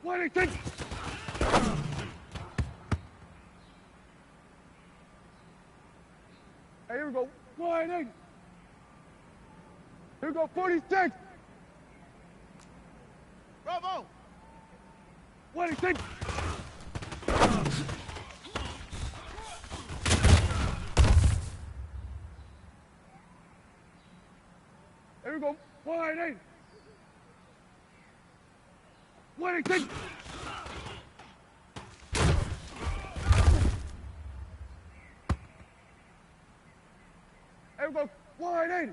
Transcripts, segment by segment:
26. Hey, here we go. 180. Here we go. 46. Bravo. 26. Here we go. 180. 26. Here we go. 180.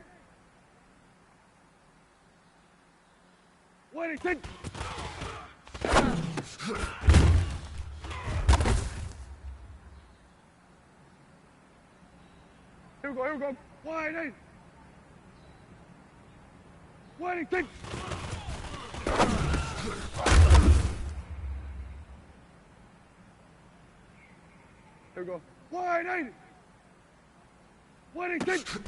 26. Here we go. Here we go. 180. 26. Here we go. 180. 26.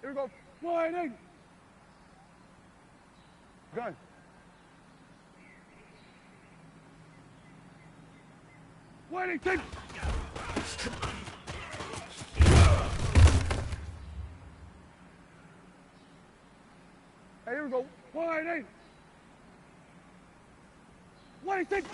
Here we go. 180. Gun. Waiting, take. Hey, here we go. 180. 26.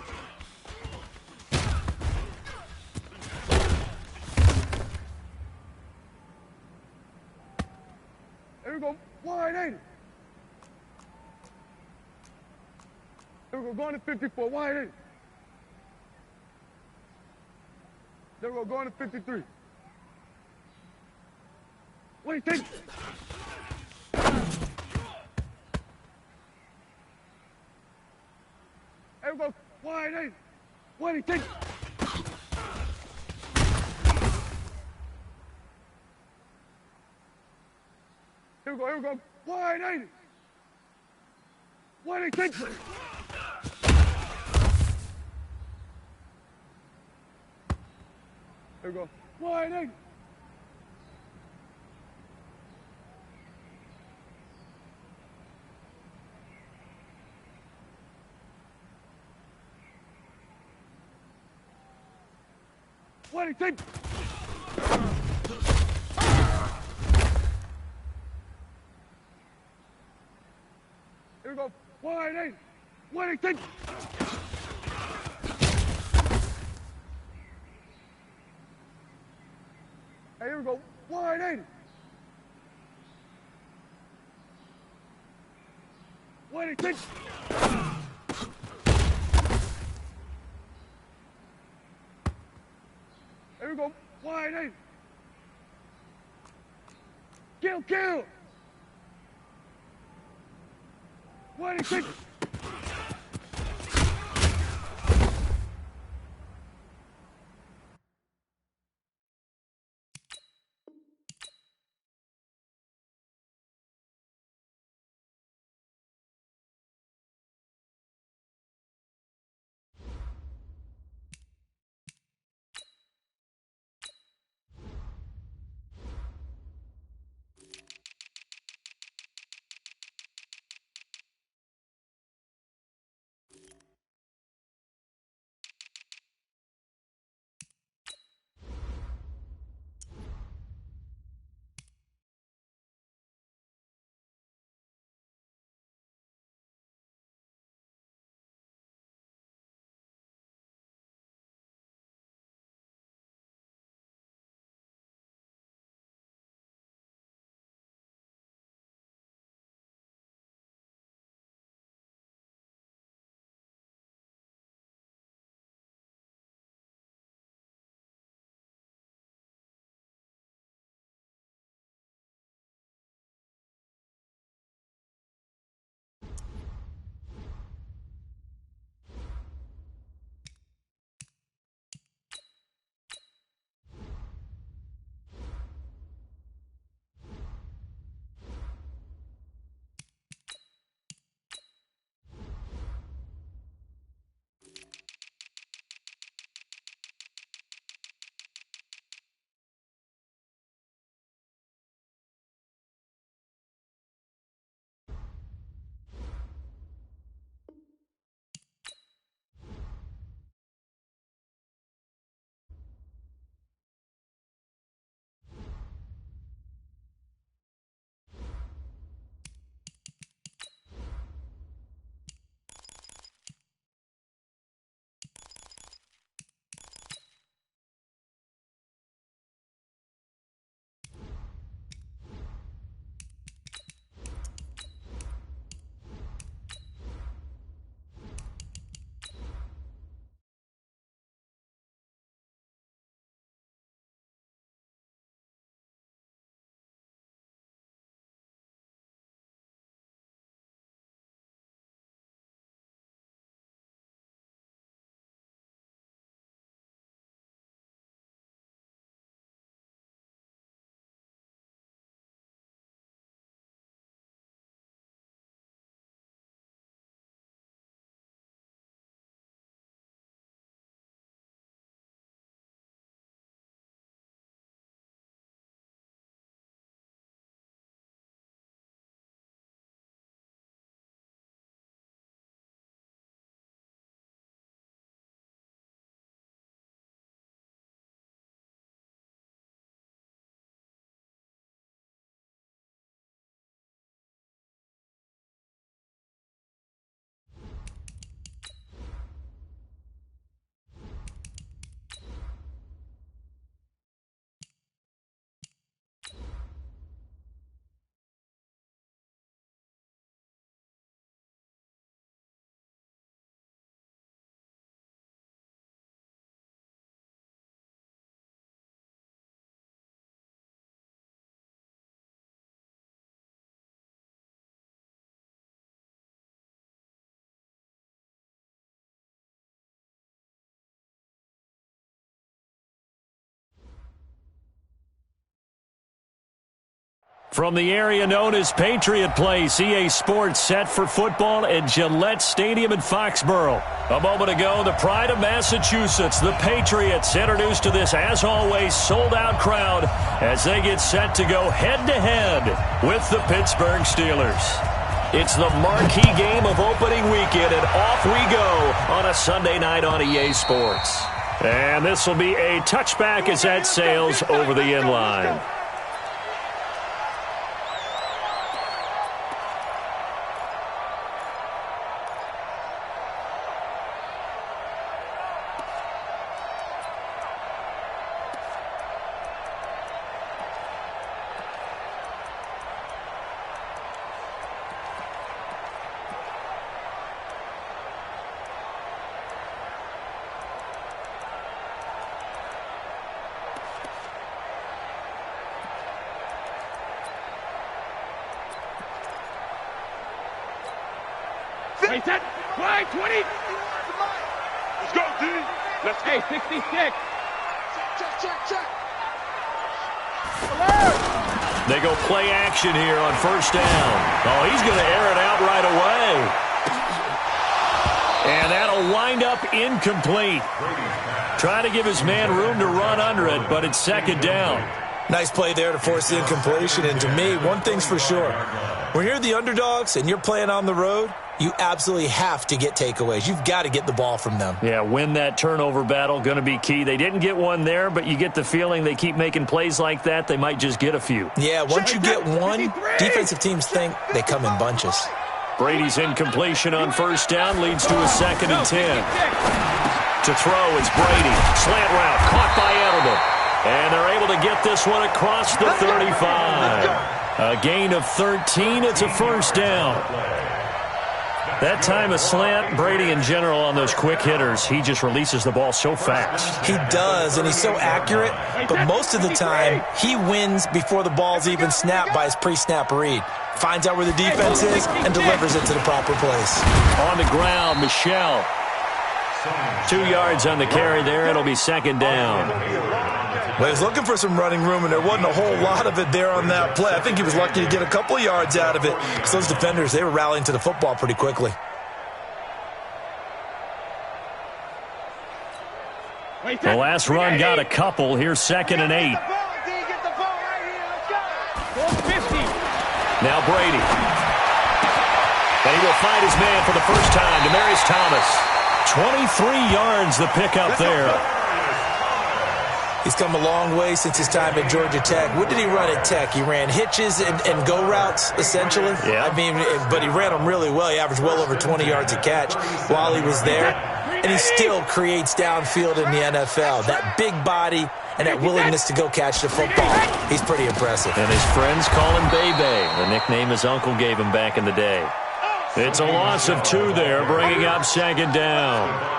Here we go. 180. Here we go. Going to 54. 180. There we go. Going to 53. Wait, take. Here we go. 180. Wait, take. Here we go. Here we go. 180. Wait, take. Here we go. 180. Wait, take. Here we go. 180. Wait, take. Hey, here we go. 180. Wait, take. Here we go. 180. Kill, kill. 180. From the area known as Patriot Place, EA Sports set for football at Gillette Stadium in Foxborough. A moment ago, the pride of Massachusetts, the Patriots, introduced to this, as always, sold-out crowd as they get set to go head-to-head with the Pittsburgh Steelers. It's the marquee game of opening weekend, and off we go on a Sunday night on EA Sports. And this will be a touchback as that sails over the end line. Hey, set, play, 20. Let's go, D. Let's go. Hey, 66. Check. They go play action here on first down. Oh, he's going to air it out right away. And that'll wind up incomplete. Trying to give his man room to run under it, but it's second down. Nice play there to force the incompletion. And to me, one thing's for sure. When you're the underdogs and you're playing on the road, you absolutely have to get takeaways. You've got to get the ball from them. Yeah, win that turnover battle, going to be key. They didn't get one there, but you get the feeling they keep making plays like that, they might just get a few. Yeah, once you get one, defensive teams think they come in bunches. Brady's incompletion on first down leads to a 2nd and 10. To throw is Brady. Slant route, caught by Edelman. And they're able to get this one across the 35. A gain of 13. It's a first down. That time a slant, Brady in general on those quick hitters, he just releases the ball so fast. He does, and he's so accurate, but most of the time he wins before the ball's even snapped by his pre-snap read. Finds out where the defense is and delivers it to the proper place. On the ground, Michelle. 2 yards on the carry there. It'll be second down. Well, he was looking for some running room, and there wasn't a whole lot of it there on that play. I think he was lucky to get a couple of yards out of it, because those defenders, they were rallying to the football pretty quickly. The last run got a couple. Here's 2nd and 8. Now Brady. And he will find his man for the first time, Demaryius Thomas. 23 yards the pickup there. He's come a long way since his time at Georgia Tech. What did he run at Tech? He ran hitches and go routes, essentially. Yeah. I mean, but he ran them really well. He averaged well over 20 yards a catch while he was there. And he still creates downfield in the NFL. That big body and that willingness to go catch the football. He's pretty impressive. And his friends call him Bebe, the nickname his uncle gave him back in the day. It's a loss of 2 there, bringing up second down.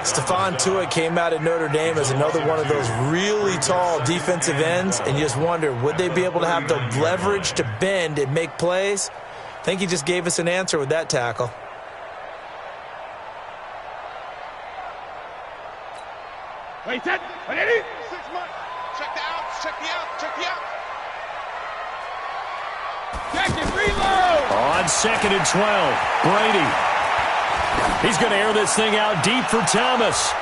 Stephon Tuitt came out of Notre Dame as another one of those really tall defensive ends, and you just wonder, would they be able to have the leverage to bend and make plays? I think he just gave us an answer with that tackle. Wait, set, 180. 6 months. Check the outs. Check it, reload. On 2nd and 12, Brady. He's going to air this thing out deep for Thomas.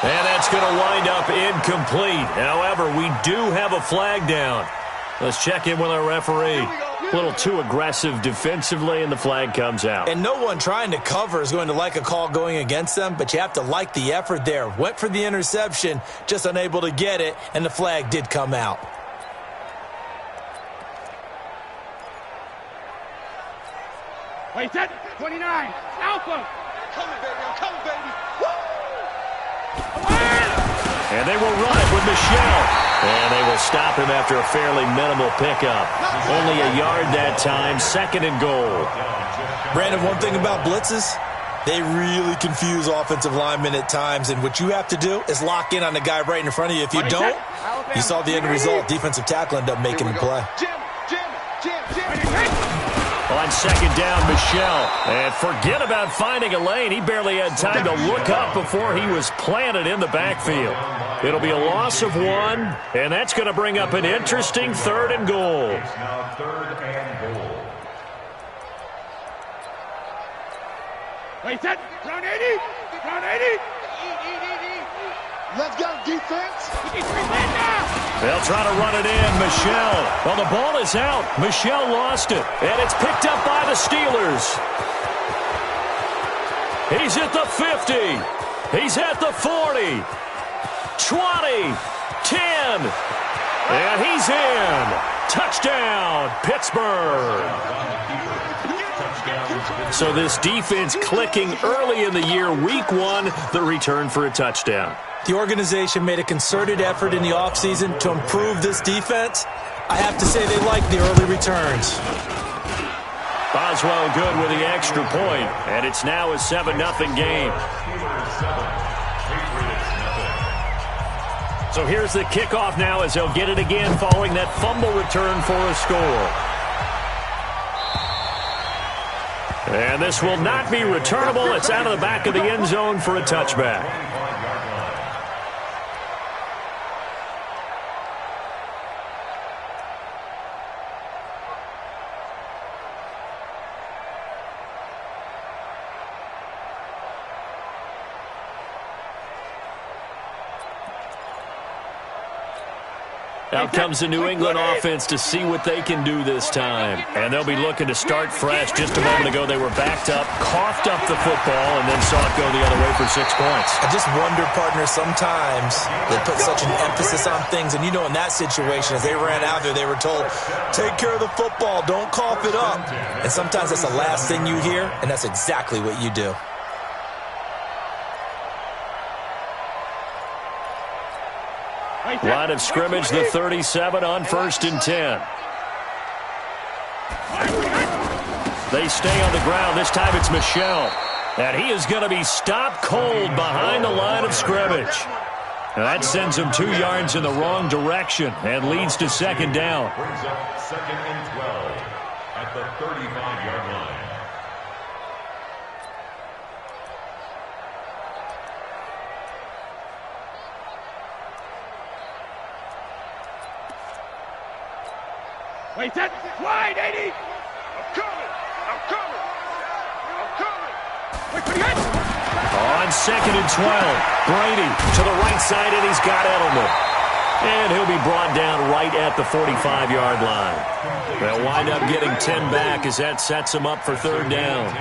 And that's going to wind up incomplete. However, we do have a flag down. Let's check in with our referee. A little too aggressive defensively, and the flag comes out. And no one trying to cover is going to like a call going against them, but you have to like the effort there. Went for the interception, just unable to get it, and the flag did come out. Wait, set, 29. Alpha. I'm coming, baby. Woo! And they will run it with Michelle. And they will stop him after a fairly minimal pickup. Only a yard that time, 2nd and goal. Brandon, one thing about blitzes, they really confuse offensive linemen at times, and what you have to do is lock in on the guy right in front of you. If you don't, you saw the end result. Defensive tackle ended up making the play. Well, I On second down, Michel. And forget about finding a lane. He barely had time to look up before he was planted in the backfield. It'll be a loss of 1, and that's going to bring up an interesting 3rd and goal. Now 3rd and goal. Wait, set. Round 80. Round 80. Let's go, defense. They'll try to run it in. Michel. Well, the ball is out. Michel lost it, and it's picked up by the Steelers. He's at the 50. He's at the 40. 20. 10. And he's in. Touchdown, Pittsburgh. So this defense clicking early in the year, week 1, the return for a touchdown. The organization made a concerted effort in the offseason to improve this defense. I have to say they like the early returns. Boswell good with the extra point, and it's now a 7-0 game. So here's the kickoff now as they'll get it again following that fumble return for a score. And this will not be returnable. It's out of the back of the end zone for a touchback. Out comes the New England offense to see what they can do this time. And they'll be looking to start fresh. Just a moment ago, they were backed up, coughed up the football, and then saw it go the other way for 6 points. I just wonder, partner, sometimes they put such an emphasis on things. And, you know, in that situation, as they ran out there, they were told, take care of the football, don't cough it up. And sometimes that's the last thing you hear, and that's exactly what you do. Line of scrimmage, the 37 on 1st and 10. They stay on the ground. This time it's Michel. And he is going to be stopped cold behind the line of scrimmage. And that sends him 2 yards in the wrong direction and leads to 2nd down. Brings up 2nd and 12 at the 35-yard line. Wait, set. Wide, 80. I'm coming. I'm coming. I'm coming. Wait for the edge. On 2nd and 12, Brady to the right side, and he's got Edelman. And he'll be brought down right at the 45-yard line. They'll wind up getting 10 back as that sets him up for 3rd down.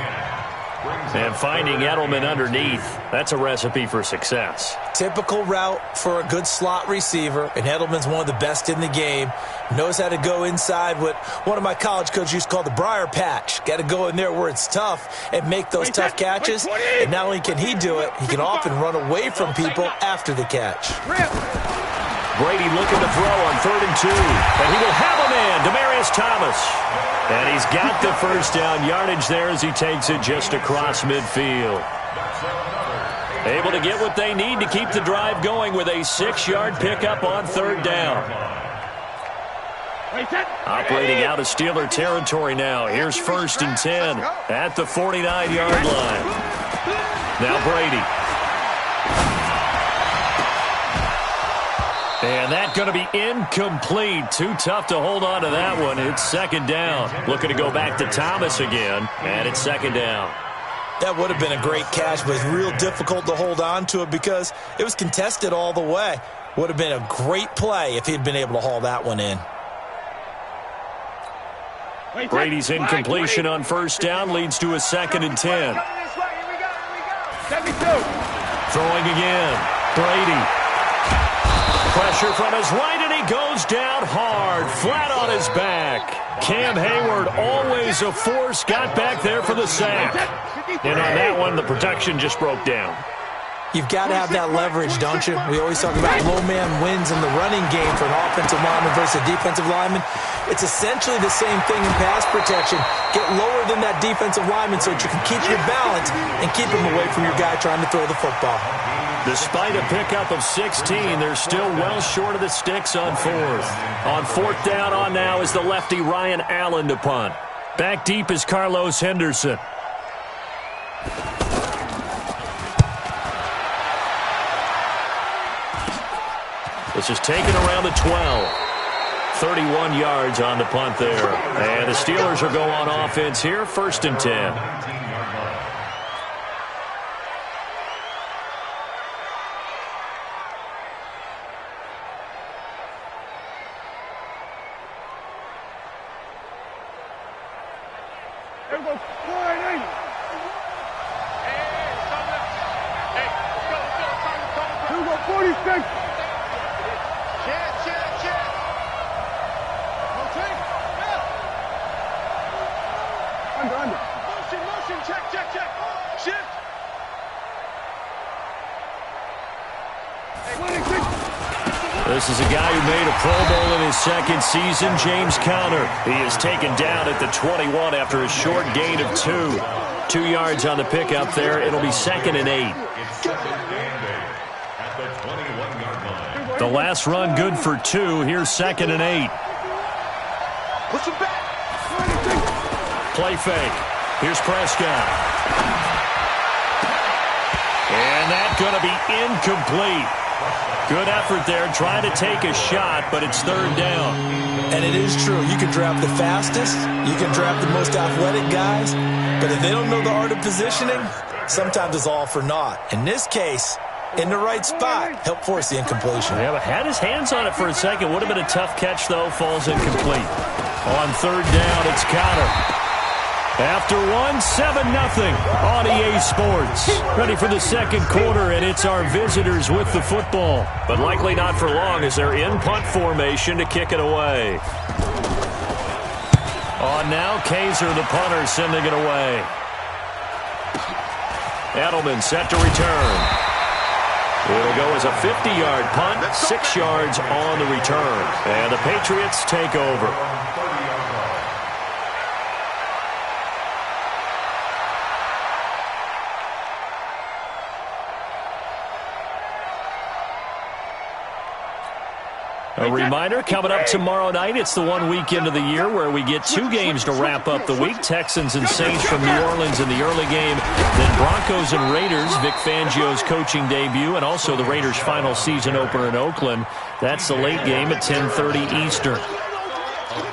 And finding Edelman underneath, that's a recipe for success. Typical route for a good slot receiver, and Edelman's one of the best in the game. Knows how to go inside what one of my college coaches used to call the briar patch. Got to go in there where it's tough and make those tough catches. And not only can he do it, he can often run away from people after the catch. Brady looking to throw on 3rd and 2. And he will have a man, Demaryius Thomas. And he's got the 1st down yardage there as he takes it just across midfield. Able to get what they need to keep the drive going with a 6-yard pickup on 3rd down. Operating out of Steeler territory now. Here's 1st and 10 at the 49-yard line. Now Brady. And that's going to be incomplete. Too tough to hold on to that one. It's 2nd down. Looking to go back to Thomas again. And it's 2nd down. That would have been a great catch, but it's real difficult to hold on to it because it was contested all the way. Would have been a great play if he'd been able to haul that one in. Brady's incompletion on 1st down leads to a 2nd and 10. Throwing again. Brady. Pressure from his right, and he goes down hard, flat on his back. Cam Hayward, always a force, got back there for the sack. And on that one, the protection just broke down. You've got to have that leverage, don't you? We always talk about low man wins in the running game for an offensive lineman versus a defensive lineman. It's essentially the same thing in pass protection. Get lower than that defensive lineman so that you can keep your balance and keep him away from your guy trying to throw the football. Despite a pickup of 16, they're still well short of the sticks on 4th. On 4th down on now is the lefty Ryan Allen to punt. Back deep is Carlos Henderson. This is taken around the 12. 31 yards on the punt there. And the Steelers will go on offense here, 1st and 10. This is a guy who made a Pro Bowl in his 2nd season, James Conner. He is taken down at the 21 after a short gain of 2. 2 yards on the pickup there. It'll be 2nd and 8. The last run good for 2. Here's 2nd and 8. Play fake. Here's Prescott. And that's going to be incomplete. Good effort there, trying to take a shot, but it's 3rd down. And it is true. You can draft the fastest, you can draft the most athletic guys, but if they don't know the art of positioning, sometimes it's all for naught. In this case, in the right spot, help force the incompletion. Yeah, but had his hands on it for a second. Would have been a tough catch, though. Falls incomplete. On 3rd down, it's Conner. After 1, 7-0 on EA Sports. Ready for the 2nd quarter, and it's our visitors with the football. But likely not for long as they're in punt formation to kick it away. On now, Kaiser, the punter, sending it away. Edelman set to return. It'll go as a 50-yard punt, 6 yards on the return. And the Patriots take over. A reminder, coming up tomorrow night, it's the one weekend of the year where we get 2 games to wrap up the week. Texans and Saints from New Orleans in the early game. Then Broncos and Raiders, Vic Fangio's coaching debut, and also the Raiders' final season opener in Oakland. That's the late game at 10:30 Eastern.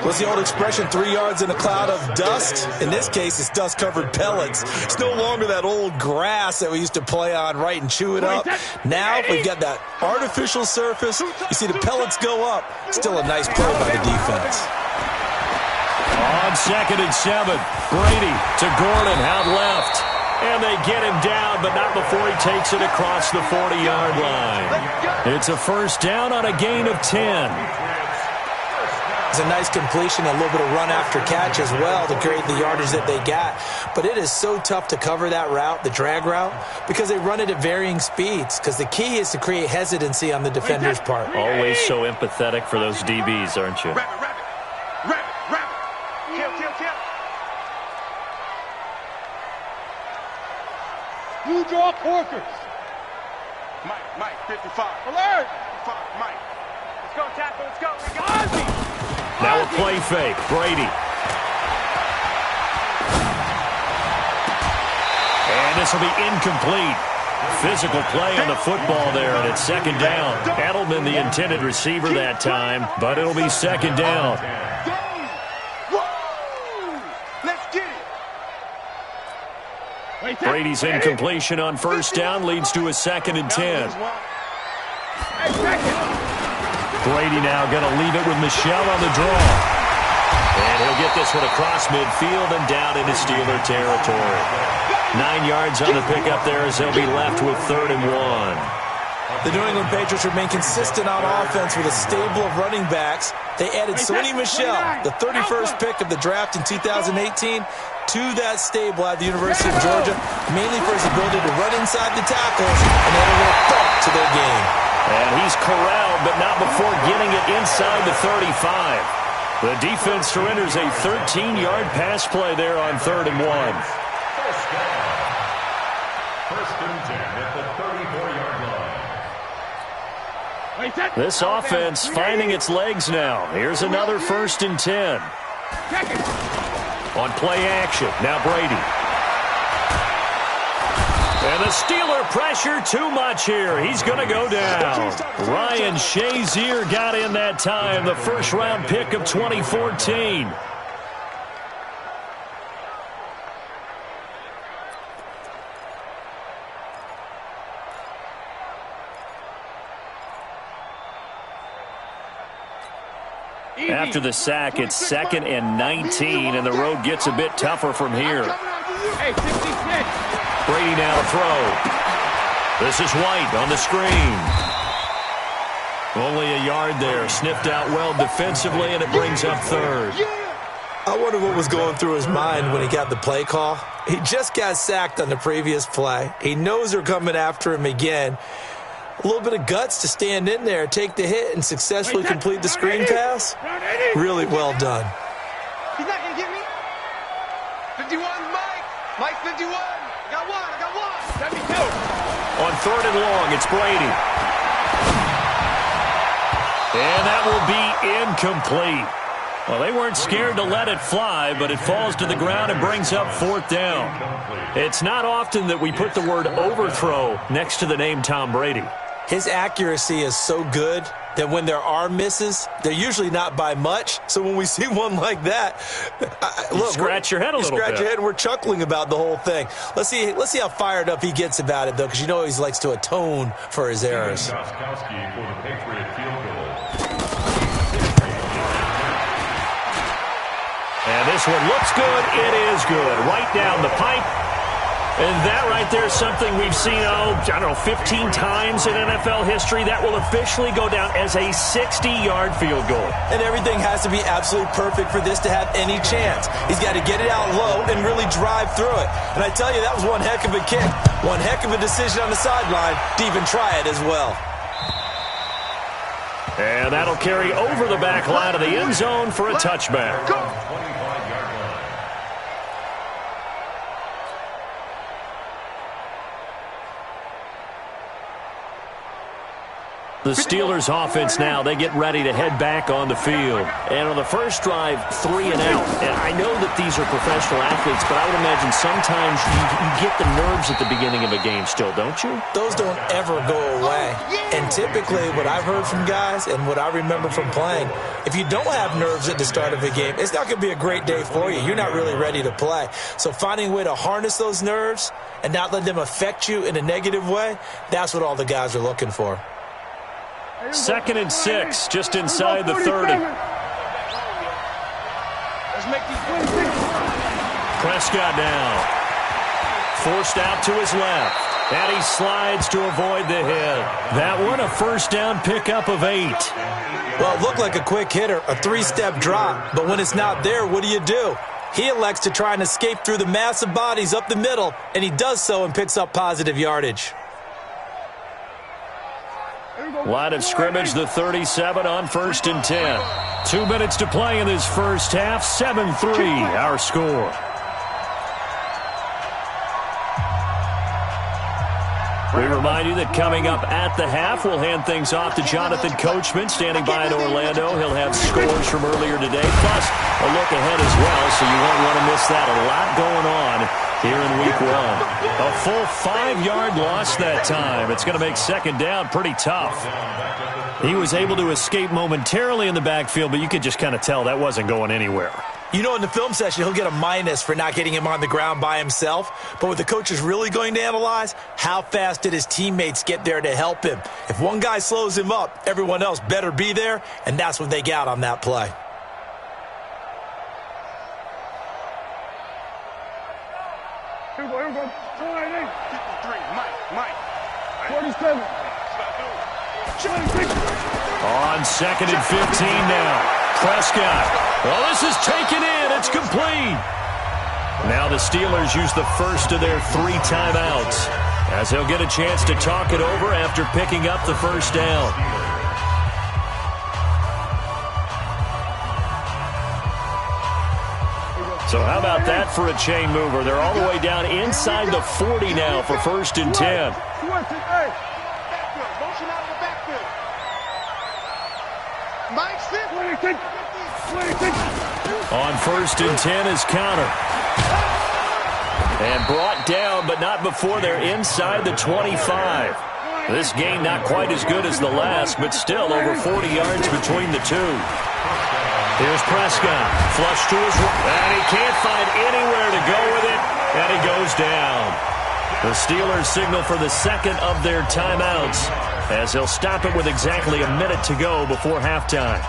What's the old expression, 3 yards in a cloud of dust? In this case, it's dust-covered pellets. It's no longer that old grass that we used to play on, right, and chew it up. Now we've got that artificial surface. You see the pellets go up. Still a nice play by the defense. On 2nd and 7, Brady to Gordon out left. And they get him down, but not before he takes it across the 40-yard line. It's a 1st down on a gain of 10. It's a nice completion, a little bit of run after catch as well to create the yardage that they got. But it is so tough to cover that route, the drag route, because they run it at varying speeds. Because the key is to create hesitancy on the defender's part. Always so empathetic for those DBs, aren't you? Rabbit. Kill. You draw corkers. Mike, 55. Alert. 55, Mike. Let's go, tackle. Let's go. Now a play fake. Brady. And this will be incomplete. Physical play on the football there, and it's 2nd down. Edelman, the intended receiver that time, but it'll be 2nd down. Let's get it. Brady's incompletion on 1st down leads to a 2nd and 10. Brady now going to leave it with Michel on the draw. And he'll get this one across midfield and down into Steeler territory. 9 yards on the pickup there as they'll be left with 3rd and 1. The New England Patriots remain consistent on offense with a stable of running backs. They added Sony Michel, the 31st pick of the draft in 2018, to that stable at the University of Georgia, mainly for his ability to run inside the tackles and add a little thump to their game. And he's corralled, but not before getting it inside the 35. The defense surrenders a 13-yard pass play there on 3rd and 1. First and 10 at the 34-yard line. This offense finding its legs now. Here's another 1st and 10. On play action, now Brady. And the Steeler pressure too much here. He's going to go down. Ryan Shazier got in that time, the first-round pick of 2014. After the sack, it's 2nd and 19, and the road gets a bit tougher from here. Hey, 56. Brady now to throw. This is White on the screen. Only a yard there. Sniffed out well defensively, and it brings up 3rd. I wonder what was going through his mind when he got the play call. He just got sacked on the previous play. He knows they're coming after him again. A little bit of guts to stand in there, take the hit, and successfully complete the screen pass. Really well done. He's not going to get me. 51, Mike. Mike, 51. I got one. 72. On 3rd and long, it's Brady. And that will be incomplete. Well, they weren't scared to let it fly, but it falls to the ground and brings up 4th down. It's not often that we put the word overthrow next to the name Tom Brady. His accuracy is so good that when there are misses, they're usually not by much. So when we see one like that, look, scratch your head a little bit. Scratch your head, and we're chuckling about the whole thing. Let's see how fired up he gets about it, though, because you know he likes to atone for his errors. And this one looks good. It is good. Right down the pipe. And that right there is something we've seen, 15 times in NFL history. That will officially go down as a 60-yard field goal. And everything has to be absolutely perfect for this to have any chance. He's got to get it out low and really drive through it. And I tell you, that was one heck of a kick. One heck of a decision on the sideline to even try it as well. And that'll carry over the back line of the end zone for a touchback. The Steelers offense now, they get ready to head back on the field. And on the first drive, 3 and out. And I know that these are professional athletes, but I would imagine sometimes you get the nerves at the beginning of a game still, don't you? Those don't ever go away. And typically what I've heard from guys and what I remember from playing, if you don't have nerves at the start of a game, it's not going to be a great day for you. You're not really ready to play. So finding a way to harness those nerves and not let them affect you in a negative way, that's what all the guys are looking for. 2nd and 6, just inside the 30. Prescott now. Forced out to his left. And he slides to avoid the hit. That one a first down pickup of 8. Well, it looked like a quick hitter, a 3-step drop. But when it's not there, what do? He elects to try and escape through the massive bodies up the middle, and he does so and picks up positive yardage. Line of scrimmage, the 37 on 1st and 10. 2 minutes to play in this first half. 7-3, our score. We remind you that coming up at the half, we'll hand things off to Jonathan Coachman, standing by in Orlando. He'll have scores from earlier today, plus a look ahead as well, so you won't want to miss that. A lot going on here in Week 1. A full 5-yard loss that time. It's going to make 2nd down pretty tough. He was able to escape momentarily in the backfield, but you could just kind of tell that wasn't going anywhere. You know, in the film session, he'll get a minus for not getting him on the ground by himself. But what the coach is really going to analyze, how fast did his teammates get there to help him? If one guy slows him up, everyone else better be there, and that's what they got on that play. Here we go. 53, Mike. 47. On 2nd and 15 now. Prescott. Well, this is taken in. It's complete. Now the Steelers use the first of their 3 timeouts, as they'll get a chance to talk it over after picking up the first down. So how about that for a chain mover? They're all the way down inside the 40 now for 1st and 10. Motion out of the backfield. Mike, 26. On 1st and 10 is counter. And brought down, but not before they're inside the 25. This gain not quite as good as the last, but still over 40 yards between the two. Here's Prescott. Flush to his right. And he can't find anywhere to go with it. And he goes down. The Steelers signal for the second of their timeouts as they'll stop it with exactly a minute to go before halftime.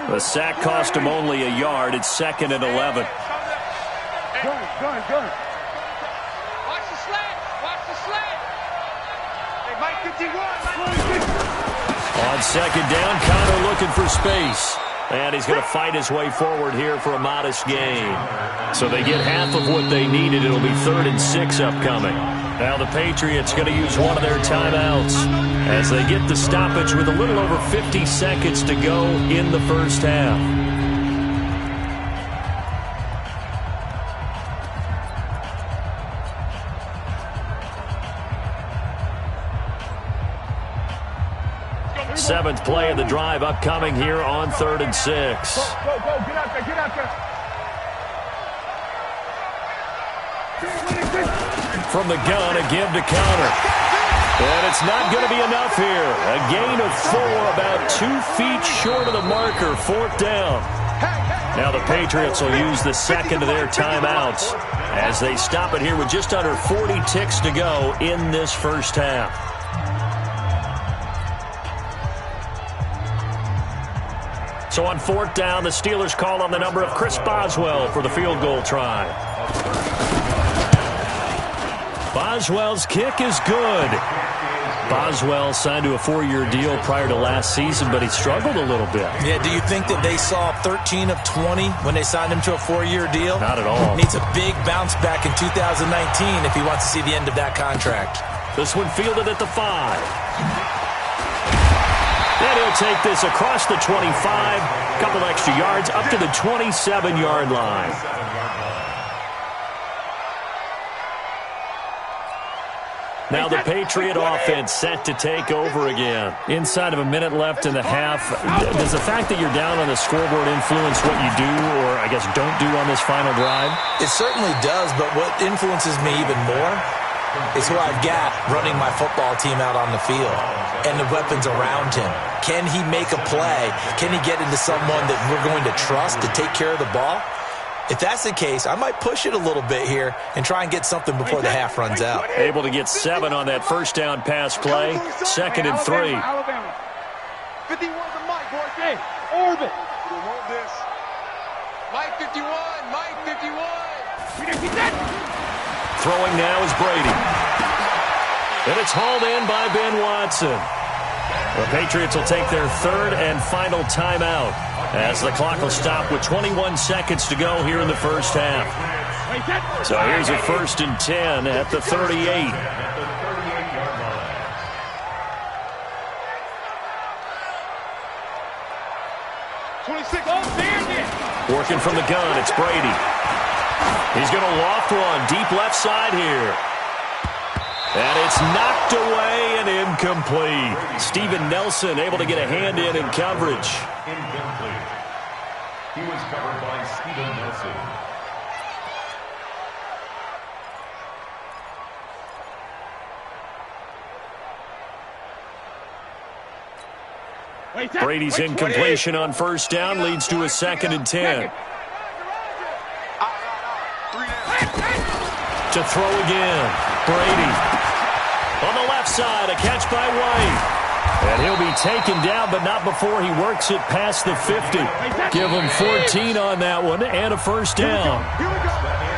The sack cost him only a yard. It's 2nd and 11. Good. Watch the slant. Watch the slant. Hey, Mike 51. On 2nd down, Connor looking for space. And he's going to fight his way forward here for a modest gain. So they get half of what they needed. It'll be 3rd and 6 upcoming. Now the Patriots going to use one of their timeouts as they get the stoppage with a little over 50 seconds to go in the first half. Seventh play of the drive upcoming here on 3rd and 6. Go, get out there, get out there. From the gun, a give to Connor. And it's not going to be enough here. A gain of 4, about 2 feet short of the marker, 4th down. Now the Patriots will use the second of their timeouts as they stop it here with just under 40 ticks to go in this first half. So on 4th down, the Steelers call on the number of Chris Boswell for the field goal try. Boswell's kick is good. Boswell signed to a 4-year deal prior to last season, but he struggled a little bit. Yeah, do you think that they saw 13 of 20 when they signed him to a 4-year deal? Not at all. Needs a big bounce back in 2019 if he wants to see the end of that contract. This one fielded at the 5. And he'll take this across the 25, couple extra yards, up to the 27-yard line. Now the Patriot offense set to take over again. Inside of a minute left in the half, does the fact that you're down on the scoreboard influence what you do, or I guess don't do on this final drive? It certainly does, but what influences me even more is who I've got running my football team out on the field and the weapons around him. Can he make a play? Can he get into someone that we're going to trust to take care of the ball? If that's the case, I might push it a little bit here and try and get something before the half runs out. Able to get 7 on that first down pass play. 2nd and 3. Alabama. 51 to Mike, boys. Hey, orbit. We want this. Mike 51. Mike 51. We didn't get that. Throwing now is Brady. And it's hauled in by Ben Watson. The Patriots will take their 3rd and final timeout as the clock will stop with 21 seconds to go here in the first half. So here's a 1st and 10 at the 38. Working from the gun, it's Brady. He's going to loft one deep left side here. And it's knocked away and incomplete. Steven Nelson able to get a hand in coverage. Incomplete. He was covered by Steven Nelson. Brady's incompletion on first down leads to a 2nd and 10. To throw again. Brady. On the left side, a catch by White. And he'll be taken down, but not before he works it past the 50. Give him 14 on that one and a first down.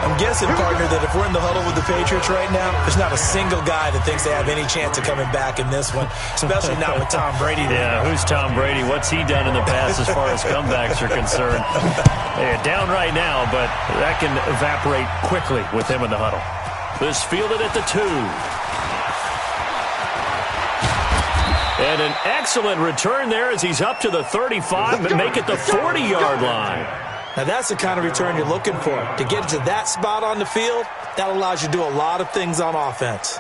I'm guessing, partner, that if we're in the huddle with the Patriots right now, there's not a single guy that thinks they have any chance of coming back in this one, especially not with Tom Brady. Yeah, who's Tom Brady? What's he done in the past as far as comebacks are concerned? Yeah, down right now, but that can evaporate quickly with him in the huddle. This fielded at the 2. And an excellent return there as he's up to the 35 and make it the 40-yard line. Now, that's the kind of return you're looking for. To get to that spot on the field, that allows you to do a lot of things on offense.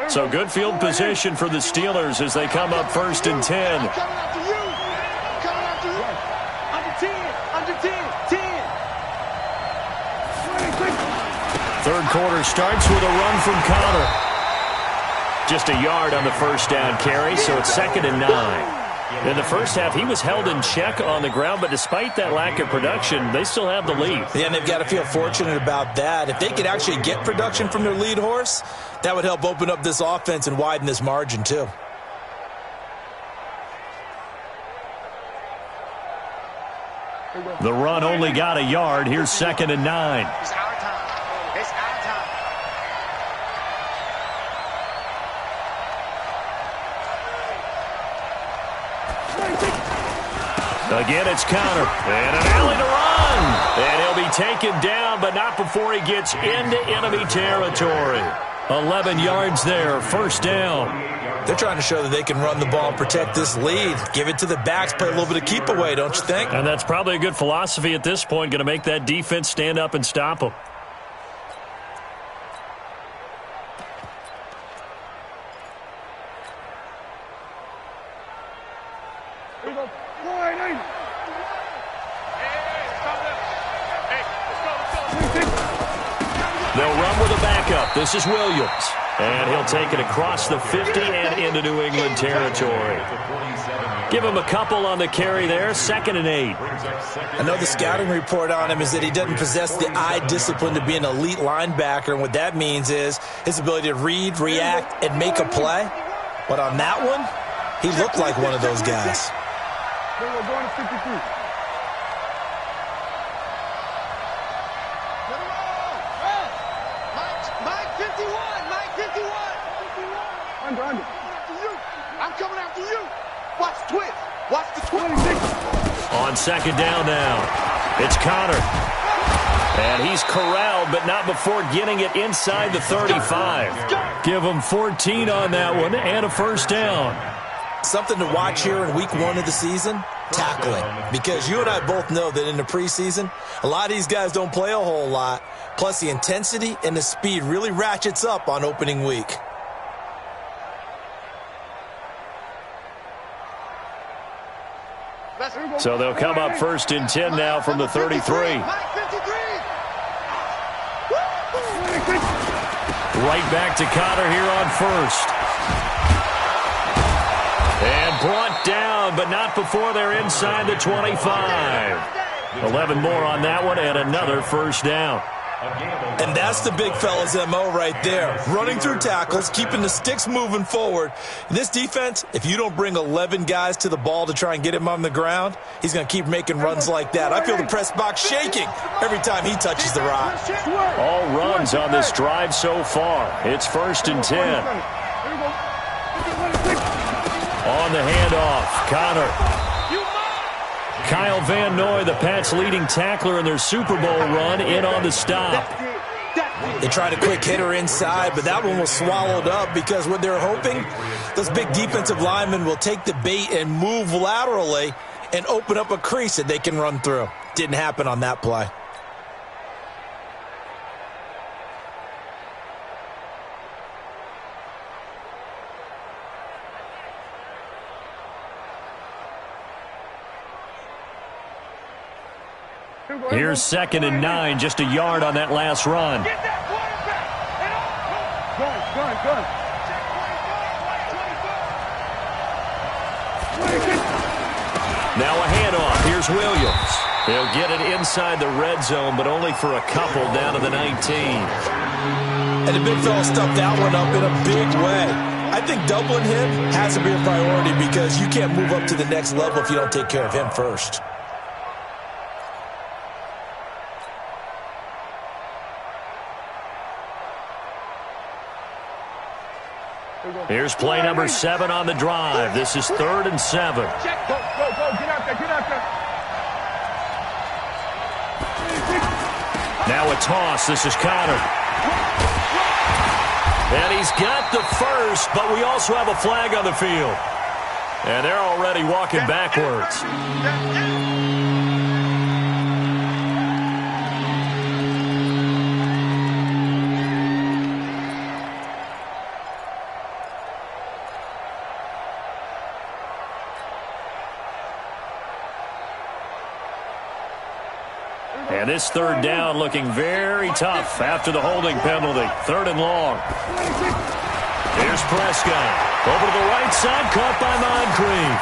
So good field position for the Steelers as they come up 1st and 10. I'm coming after you. I'm coming after you. Under 10. Under 10. 10. Third quarter starts with a run from Connor. Just a yard on the first down carry, so it's 2nd and 9. In the first half, he was held in check on the ground, but despite that lack of production, they still have the lead. Yeah, and they've got to feel fortunate about that. If they could actually get production from their lead horse, that would help open up this offense and widen this margin, too. The run only got a yard. Here's 2nd and 9. It's our time. It's our time. Again, it's Connor. And an alley to run. And he'll be taken down, but not before he gets into enemy territory. 11 yards there, 1st down. They're trying to show that they can run the ball and protect this lead. Give it to the backs, play a little bit of keep away, don't you think? And that's probably a good philosophy at this point, going to make that defense stand up and stop them. They'll run with a backup. This is Williams. And he'll take it across the 50 and into New England territory. Give him a couple on the carry there. 2nd and 8. I know the scouting report on him is that he doesn't possess the eye discipline to be an elite linebacker. And what that means is his ability to read, react, and make a play. But on that one, he looked like one of those guys. Then we're going to 53. Under. I'm coming after you. Watch the twist. Watch the twist. On 2nd down now, it's Connor. And he's corralled, but not before getting it inside the 35. Give him 14 on that one and a 1st down. Something to watch here in week 1 of the season, tackling. Because you and I both know that in the preseason, a lot of these guys don't play a whole lot. Plus, the intensity and the speed really ratchets up on opening week. So they'll come up 1st and 10 now from the 33. Right back to Connor here on 1st. And brought down, but not before they're inside the 25. 11 more on that one and another 1st down. And that's the big fella's MO right there. Running through tackles, keeping the sticks moving forward. This defense, if you don't bring 11 guys to the ball to try and get him on the ground, he's going to keep making runs like that. I feel the press box shaking every time he touches the rock. All runs on this drive so far. It's 1st and 10. On the handoff, Connor. Kyle Van Noy, the Pats' leading tackler in their Super Bowl run, in on the stop. They tried a quick hitter inside, but that one was swallowed up because what they're hoping, those big defensive linemen will take the bait and move laterally and open up a crease that they can run through. Didn't happen on that play. Here's 2nd and 9, just a yard on that last run. Get that quarterback. Gun. Now a handoff. Here's Williams. He'll get it inside the red zone, but only for a couple down to the 19. And the big fella stuffed that one up in a big way. I think doubling him has to be a priority because you can't move up to the next level if you don't take care of him first. Here's play number 7 on the drive. This is 3rd and 7. Go. Get out there. Now a toss. This is Connor. And he's got the first, but we also have a flag on the field. And they're already walking backwards. And this third down looking very tough after the holding penalty. Third and long. Here's Prescott. Over to the right side, caught by Moncrief.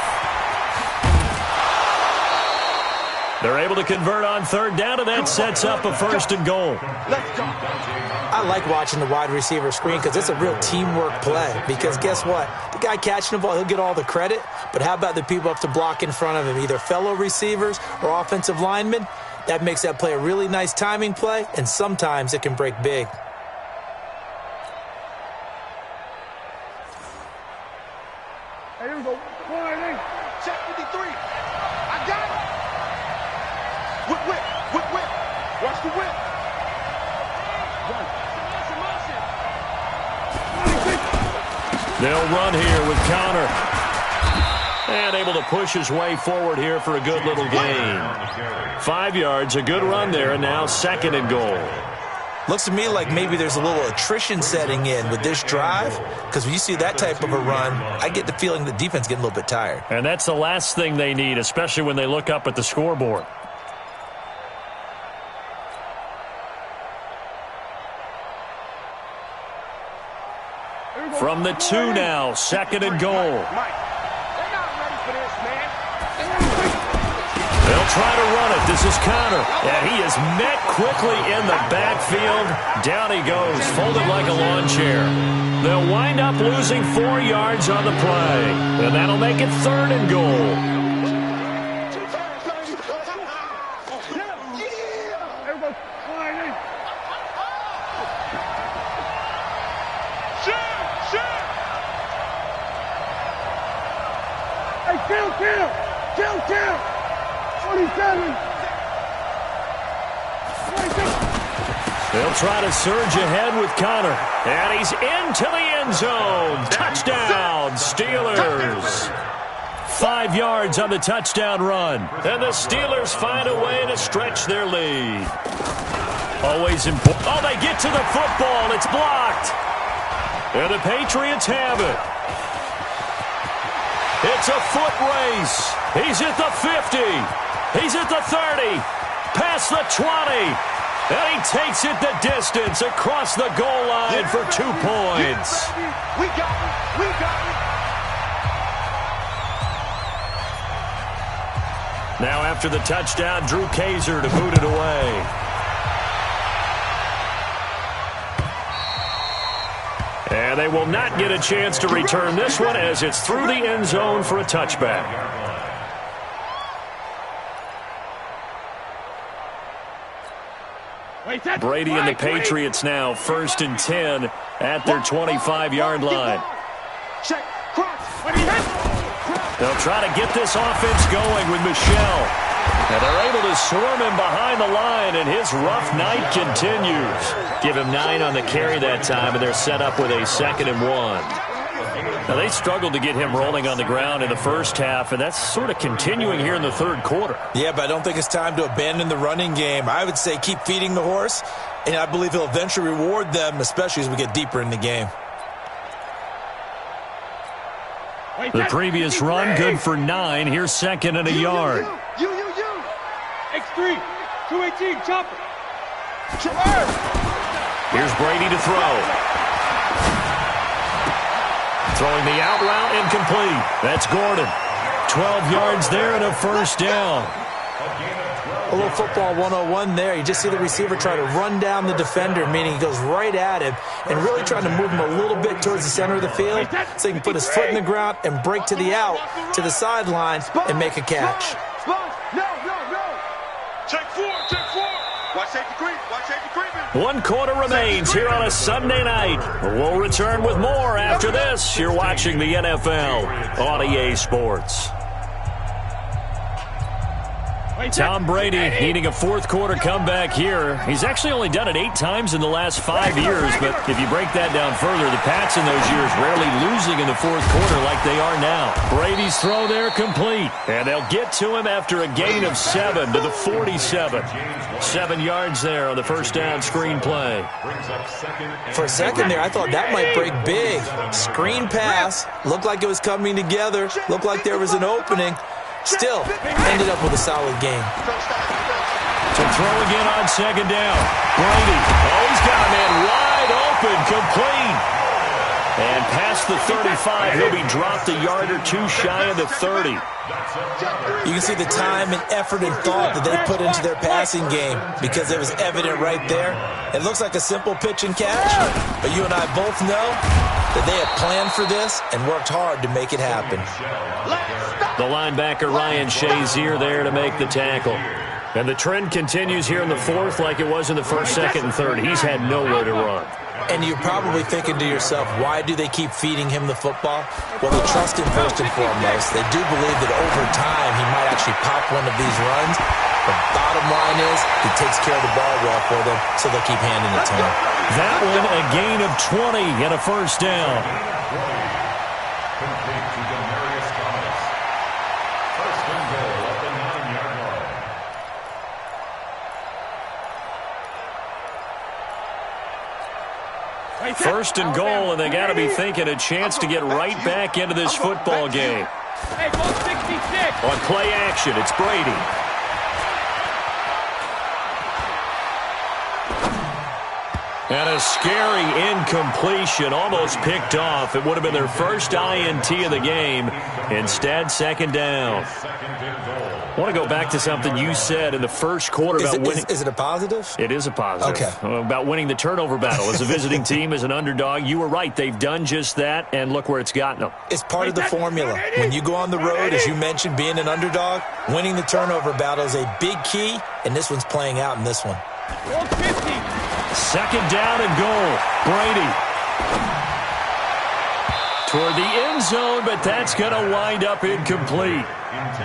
They're able to convert on third down, and that sets up a first and goal. I like watching the wide receiver screen because it's a real teamwork play. Because guess what? The guy catching the ball, he'll get all the credit. But how about the people up to block in front of him, either fellow receivers or offensive linemen? That makes that play a really nice timing play, and sometimes it can break big. Hey, here we go. Check 53. I got it. Whip. Watch the whip. They'll run here with Connor. And able to push his way forward here for a good little gain. 5 yards, a good run there, and now second and goal. Looks to me like maybe there's a little attrition setting in with this drive, because when you see that type of a run, I get the feeling the defense getting a little bit tired. And that's the last thing they need, especially when they look up at the scoreboard. From the 2 now, second and goal. They'll try to run it. This is Connor. And he is met quickly in the backfield. Down he goes, folded like a lawn chair. They'll wind up losing 4 yards on the play. And that'll make it third and goal. Kill! 27! They'll try to surge ahead with Connor. And he's into the end zone. Touchdown, Steelers. 5 yards on the touchdown run. And the Steelers find a way to stretch their lead. Always important. Oh, they get to the football. It's blocked. And the Patriots have it. It's a foot race. He's at the 50. He's at the 30. Past the 20. And he takes it the distance across the goal line for 2 points. We got it. We got it. Now after the touchdown, Drew Kaiser to boot it away. And they will not get a chance to return this one as it's through the end zone for a touchback. Brady and the Patriots now 1st and 10 at their 25-yard line. They'll try to get this offense going with Michel. And they're able to swarm him behind the line, and his rough night continues. Give him 9 on the carry that time, and they're set up with a 2nd and 1. Now, they struggled to get him rolling on the ground in the first half, and that's sort of continuing here in the third quarter. Yeah, but I don't think it's time to abandon the running game. I would say keep feeding the horse, and I believe he'll eventually reward them, especially as we get deeper in the game. The previous run, good for 9. Here's 2nd and a yard. X3, 218, chopper. Here's Brady to throw. Throwing the out route, incomplete. That's Gordon. 12 yards there and a first down. A little football 101 there. You just see the receiver try to run down the defender, meaning he goes right at him and really trying to move him a little bit towards the center of the field so he can put his foot in the ground and break to the out, to the sideline, and make a catch. No. Check 4. Watch safety creep. 1 quarter remains here on a Sunday night. We'll return with more after this. You're watching the NFL on EA Sports. Tom Brady needing a fourth-quarter comeback here. He's actually only done it 8 times in the last 5 years, but if you break that down further, the Pats in those years rarely losing in the fourth quarter like they are now. Brady's throw there complete, and they'll get to him after a gain of 7 to the 47. 7 yards there on the first down screen play. For a second there, I thought that might break big. Screen pass, looked like it was coming together, looked like there was an opening. Still, ended up with a solid game. To throw again on second down. Brady. Oh, he's got a man wide open, complete. And past the 35, he'll be dropped a yard or 2 shy of the 30. You can see the time and effort and thought that they put into their passing game because it was evident right there. It looks like a simple pitch and catch, but you and I both know that they have planned for this and worked hard to make it happen. The linebacker Ryan Shazier there to make the tackle. And the trend continues here in the fourth like it was in the first, second, and third. He's had nowhere to run. And you're probably thinking to yourself, why do they keep feeding him the football? Well, they trust him first and foremost. They do believe that over time he might actually pop one of these runs. The bottom line is he takes care of the ball well for them, so they'll keep handing it to him. That one a gain of 20 and a first down. First and goal, and they got to be thinking a chance to get right back into this football game. Hey, ball 66. On play action, it's Brady. And a scary incompletion, almost picked off. It would have been their first INT of the game. Instead, second down. I want to go back to something you said in the first quarter about winning. Is it a positive? It is a positive. Okay. About winning the turnover battle. As a visiting team, as an underdog, you were right. They've done just that, and look where it's gotten them. It's part of the formula. When you go on the road, as you mentioned, being an underdog, winning the turnover battle is a big key, and this one's playing out in this one. 150. Second down and goal. Brady. Toward the end zone, but that's going to wind up incomplete.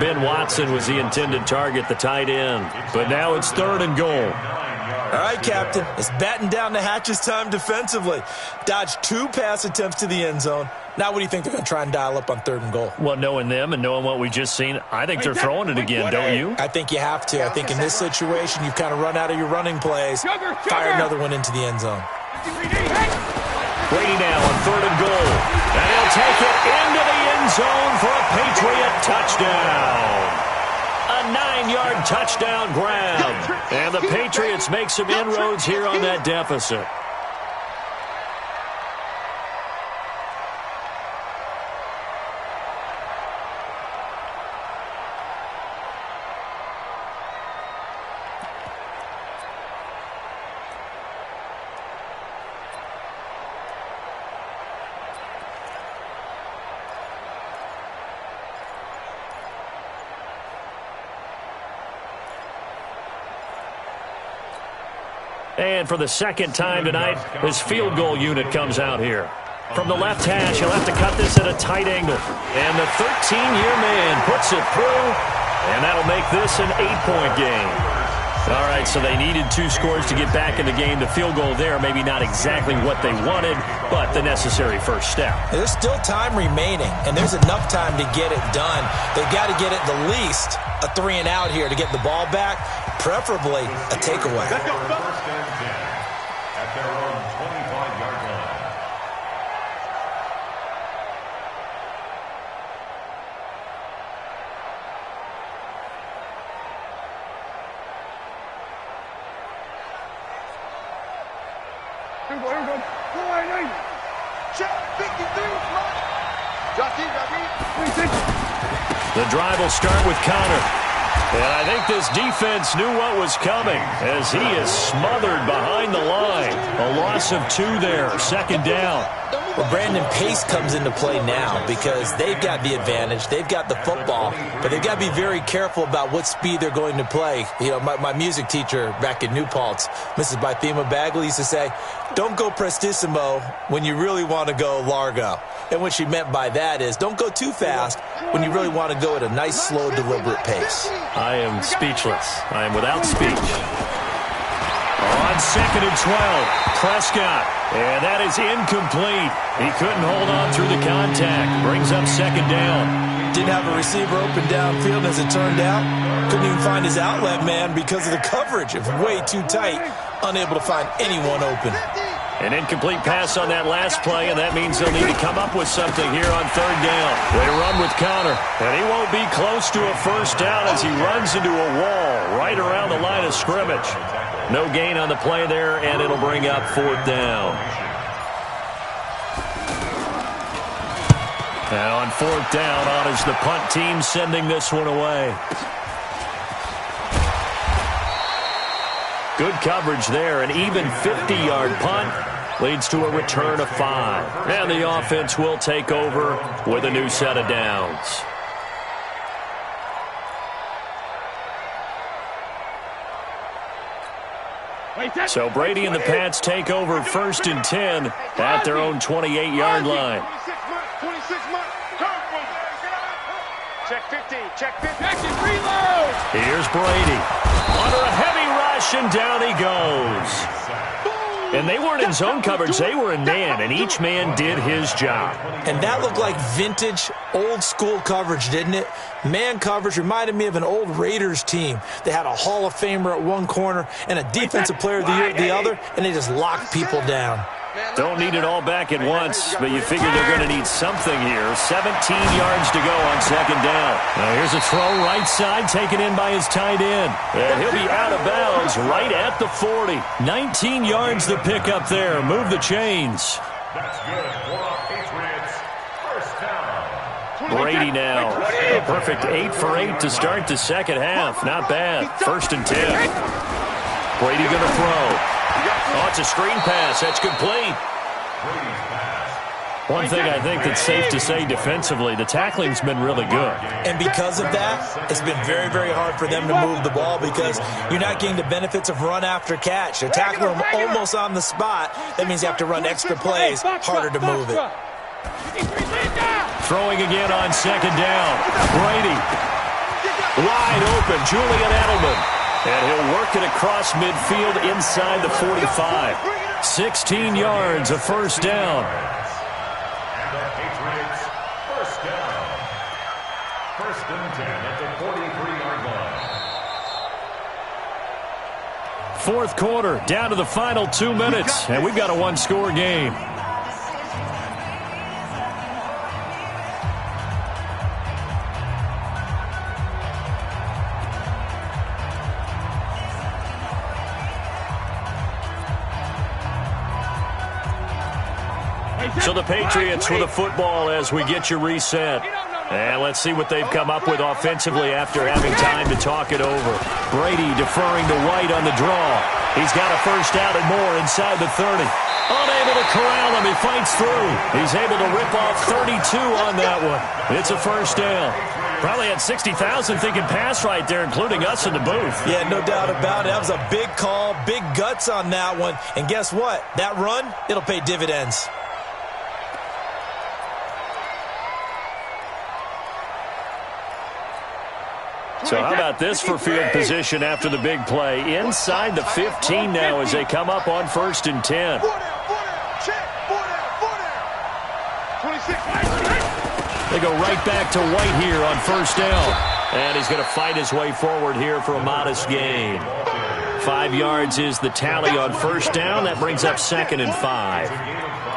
Ben Watson was the intended target, the tight end. But now it's third and goal. All right, Captain. It's batten down the hatches time defensively. Dodged 2 pass attempts to the end zone. Now what do you think they're going to try and dial up on third and goal? Well, knowing them and knowing what we just seen, I think they're throwing it again, don't you? I think you have to. I think in this situation, you've kind of run out of your running plays. Fire another one into the end zone. Brady now on third and goal. And he'll take it into the end zone for a Patriot touchdown. A 9-yard touchdown grab. And the Patriots make some inroads here on that deficit. And for the second time tonight, his field goal unit comes out here. From the left hash, he'll have to cut this at a tight angle. And the 13-year man puts it through, and that'll make this an 8-point game. All right, so they needed 2 scores to get back in the game. The field goal there, maybe not exactly what they wanted, but the necessary first step. There's still time remaining, and there's enough time to get it done. They've got to get at the least a 3-and-out here to get the ball back, preferably a takeaway. Let's go. First and 10 at their own 25-yard line. Here we go. Check 53. Jockey. The drive will start with Connor. And I think this defense knew what was coming as he is smothered behind the line. A loss of 2 there, second down. Well, Brandon, pace comes into play now because they've got the advantage. They've got the football, but they've got to be very careful about what speed they're going to play. You know, my music teacher back in New Paltz, Mrs. Bythema Bagley, used to say, don't go prestissimo when you really want to go largo. And what she meant by that is don't go too fast when you really want to go at a nice, slow, deliberate pace. I am speechless. I am without speech. On 2nd and 12, Prescott. And that is incomplete. He couldn't hold on through the contact. Brings up 2nd down. Didn't have a receiver open downfield, as it turned out. Couldn't even find his outlet man because of the coverage. It was way too tight. Unable to find anyone open. An incomplete pass on that last play, and that means they'll need to come up with something here on 3rd down. They run with Connor, and he won't be close to a first down as he runs into a wall right around the line of scrimmage. No gain on the play there, and it'll bring up 4th down. And on 4th down, on is the punt team sending this one away. Good coverage there. An even 50-yard punt leads to a return of 5. And the offense will take over with a new set of downs. So Brady and the Pats take over 1st and 10 at their own 28-yard line. 26 months. Check 50. Check 50. Reload. Here's Brady. Under a heavy rush, and down he goes. And they weren't in zone coverage. They were in man, and each man did his job. And that looked like vintage, old-school coverage, didn't it? Man coverage reminded me of an old Raiders team. They had a Hall of Famer at one corner and a Defensive Player of the Year at the other, and they just locked people down. Don't need it all back at once, but you figure they're going to need something here. 17 yards to go on 2nd down. Now here's a throw right side taken in by his tight end. And he'll be out of bounds right at the 40. 19 yards to pick up there. Move the chains. That's good for our Patriots. First down. Brady now. A perfect 8 for 8 to start the second half. Not bad. 1st and 10. Brady going to throw. Oh, it's a screen pass. That's complete. One thing I think that's safe to say defensively, the tackling's been really good. And because of that, it's been very, very hard for them to move the ball because you're not getting the benefits of run after catch. They're tackling them almost on the spot. That means you have to run extra plays, harder to move it. Throwing again on 2nd down. Brady. Wide open. Julian Edelman. And he'll work it across midfield inside the 45. 16 yards, a first down. And the Patriots, first down. 1st and 10 at the 43-yard line. 4th quarter, down to the final 2 minutes, and we've got a one-score game. So the Patriots with the football as we get you reset. And let's see what they've come up with offensively after having time to talk it over. Brady deferring to White on the draw. He's got a first down and more inside the 30. Unable to corral him. He fights through. He's able to rip off 32 on that one. It's a first down. Probably had 60,000 thinking pass right there, including us in the booth. Yeah, no doubt about it. That was a big call, big guts on that one. And guess what? That run, it'll pay dividends. So how about this for field position after the big play? Inside the 15 now as they come up on 1st and 10. 4 down, check, 4 down. 26. They go right back to White here on first down. And he's going to fight his way forward here for a modest gain. 5 yards is the tally on first down. That brings up 2nd and 5.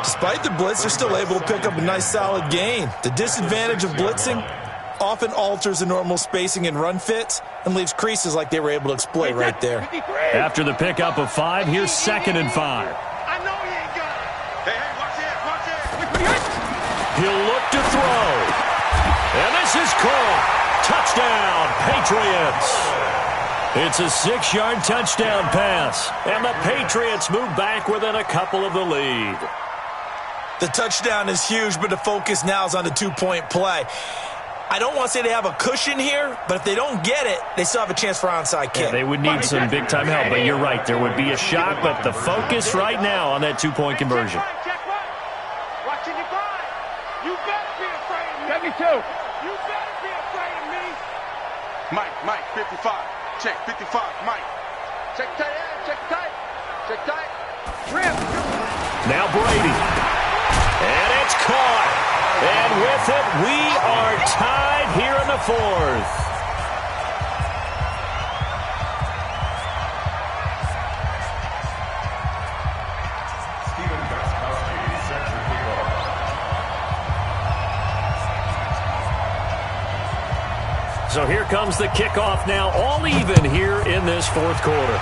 Despite the blitz, they're still able to pick up a nice solid gain. The disadvantage of blitzing often alters the normal spacing and run fits and leaves creases like they were able to exploit right there. After the pickup of 5, here's 2nd and 5. I know he ain't got it. Hey, watch it. He'll look to throw. And this is caught. Touchdown, Patriots. It's a 6-yard touchdown pass. And the Patriots move back within a couple of the lead. The touchdown is huge, but the focus now is on the two-point play. I don't want to say they have a cushion here, but if they don't get it, they still have a chance for onside kick. Yeah, they would need some big-time help, but you're right. There would be a shot, but the focus right now on that two-point conversion. Watching you grind. You better be afraid of me. 72. You better be afraid of me. Mike, 55. Check, 55, Mike. Check tight, check tight. Check tight. Rim. Now Brady. And it's caught. And with it, we are tied here in the fourth. So here comes the kickoff now, all even here in this fourth quarter.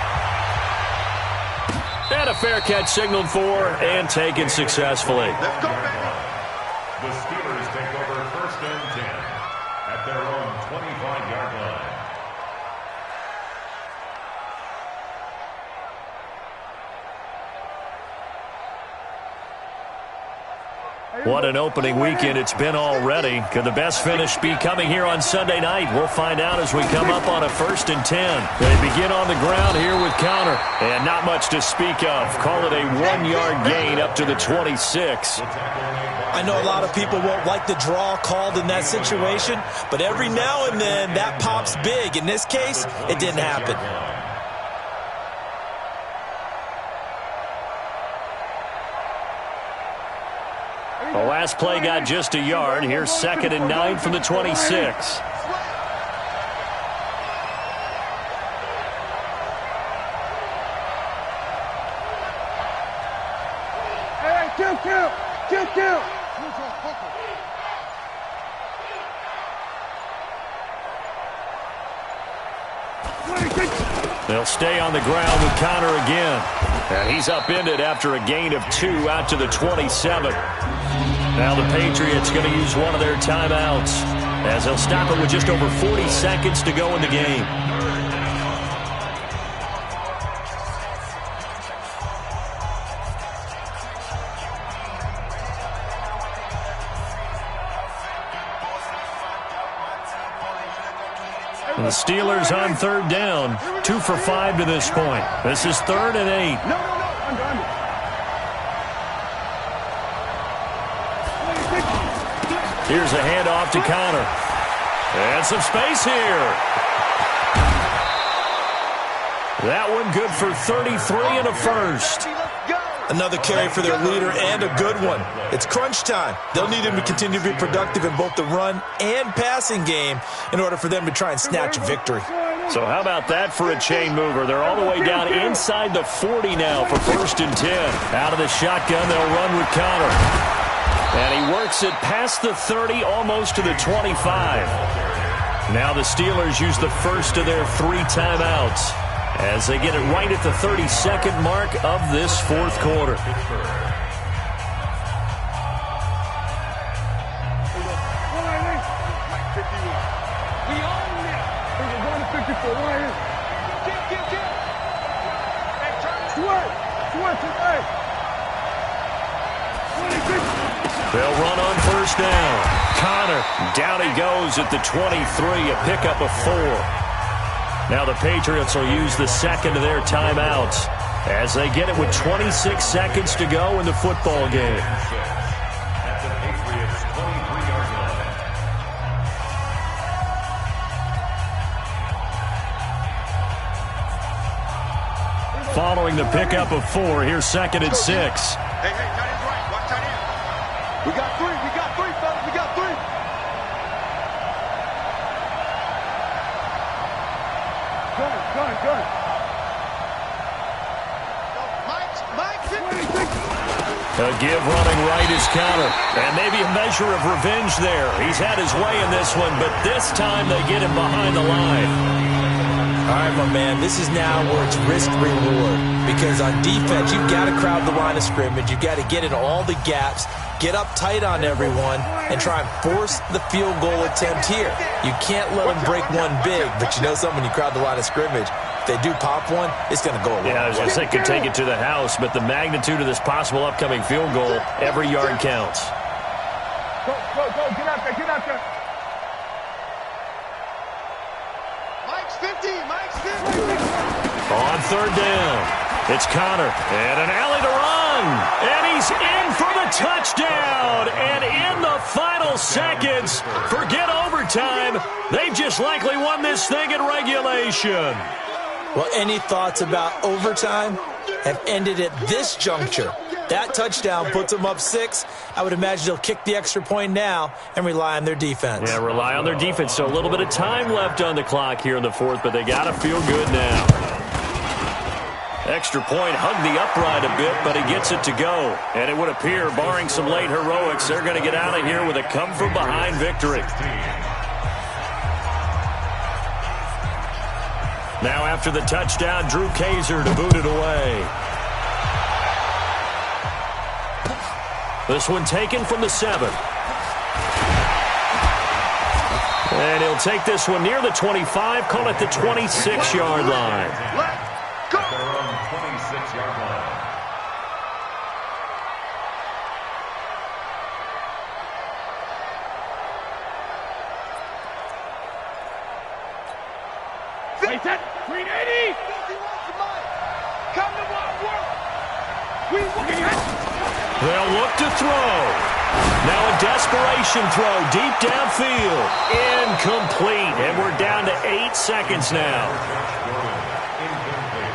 And a fair catch signaled for and taken successfully. Let's go, baby. The Steelers take over 1st and 10 at their own 25-yard line. What an opening weekend it's been already. Could the best finish be coming here on Sunday night? We'll find out as we come up on a 1st and 10. They begin on the ground here with Connor. And not much to speak of. Call it a 1-yard gain up to the 26. I know a lot of people won't like the draw called in that situation, but every now and then that pops big. In this case, it didn't happen. The last play got just a yard. Here's 2nd and 9 from the 26. Hey, kill. They'll stay on the ground with Connor again. And he's upended after a gain of 2 out to the 27. Now the Patriots going to use one of their timeouts as they'll stop it with just over 40 seconds to go in the game. And the Steelers on 3rd down, 2 for 5 to this point. This is 3rd and 8. No. Under. Here's a handoff to Connor. And some space here. That one good for 33 and a first. Another carry for their leader and a good one. It's crunch time. They'll need him to continue to be productive in both the run and passing game in order for them to try and snatch a victory. So how about that for a chain mover? They're all the way down inside the 40 now for 1st and 10. Out of the shotgun, they'll run with Connor. And he works it past the 30, almost to the 25. Now the Steelers use the first of their 3 timeouts as they get it right at the 32nd mark of this fourth quarter. They'll run on 1st down. Connor, down he goes at the 23, a pickup of 4. Now the Patriots will use the second of their timeouts as they get it with 26 seconds to go in the football game. At the Patriots' 23-yard line. Following the pickup of 4, here's 2nd and 6. Hey, tight end's right. Watch tight end. We got 3, fellas. We got 3. Good. A give running right is Connor. And maybe a measure of revenge there. He's had his way in this one, but this time they get him behind the line. All right, my man, this is now where it's risk-reward. Because on defense, you've got to crowd the line of scrimmage. You've got to get in all the gaps, get up tight on everyone, and try and force the field goal attempt here. You can't let them break one big, but you know something, when you crowd the line of scrimmage, they do pop one, it's going to go away. Yeah, I was going to say could take it to the house, but the magnitude of this possible upcoming field goal, every yard counts. Go, get out there, get out there. Mike's 50, Mike's 50. On third down, it's Connor, and an alley to run, and he's in for the touchdown, and in the final seconds, forget overtime, they've just likely won this thing in regulation. Well, any thoughts about overtime have ended at this juncture. That touchdown puts them up 6. I would imagine they'll kick the extra point now and rely on their defense. Yeah, rely on their defense. So a little bit of time left on the clock here in the fourth, but they got to feel good now. Extra point, hugged the upright a bit, but he gets it to go. And it would appear, barring some late heroics, they're going to get out of here with a come-from-behind victory. Now after the touchdown, Drew Kaiser to boot it away. This one taken from the 7. And he'll take this one near the 25, call it the 26-yard line. Let's go! At their own 26-yard line. Wait, that 380. Come to work. We working it. They'll look to throw. Now a desperation throw deep downfield. Incomplete. And we're down to 8 seconds now. Incomplete.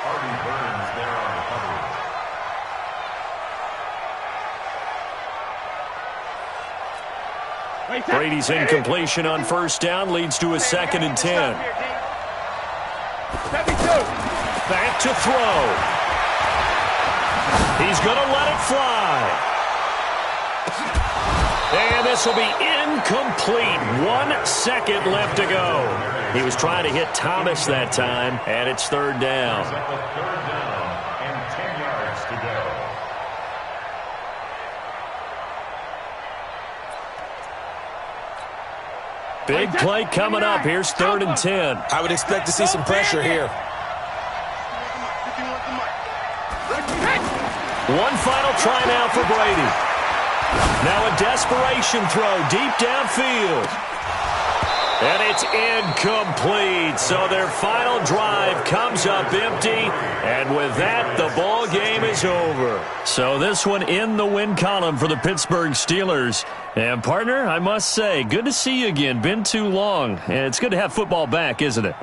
Artie Burns there on the coverage. Brady's incompletion on first down leads to a 2nd and 10. Back to throw. He's going to let it fly. And this will be incomplete. 1 second left to go. He was trying to hit Thomas that time, and it's third down. Third down and 10 yards to go. Big play coming up. Here's 3rd and 10. I would expect to see some pressure here. One final try now for Brady. Now a desperation throw deep downfield. And it's incomplete. So their final drive comes up empty. And with that, the ball game is over. So this one in the win column for the Pittsburgh Steelers. And partner, I must say, good to see you again. Been too long. And it's good to have football back, isn't it?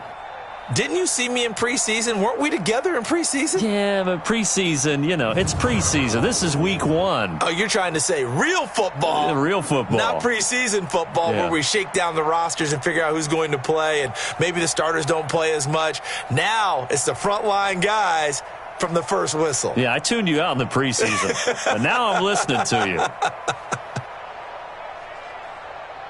Didn't you see me in preseason? Weren't we together in preseason? Yeah, but preseason, you know, it's preseason. This is week 1. Oh, you're trying to say real football. Real football. Not preseason football where we shake down the rosters and figure out who's going to play, and maybe the starters don't play as much. Now it's the frontline guys from the first whistle. Yeah, I tuned you out in the preseason, and now I'm listening to you.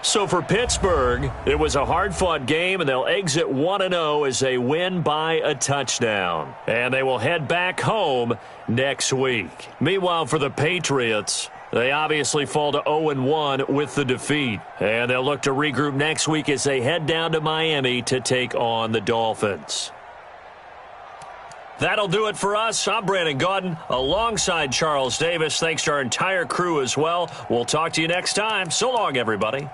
So for Pittsburgh, it was a hard-fought game, and they'll exit 1-0 as they win by a touchdown. And they will head back home next week. Meanwhile, for the Patriots, they obviously fall to 0-1 with the defeat. And they'll look to regroup next week as they head down to Miami to take on the Dolphins. That'll do it for us. I'm Brandon Gaudin alongside Charles Davis. Thanks to our entire crew as well. We'll talk to you next time. So long, everybody.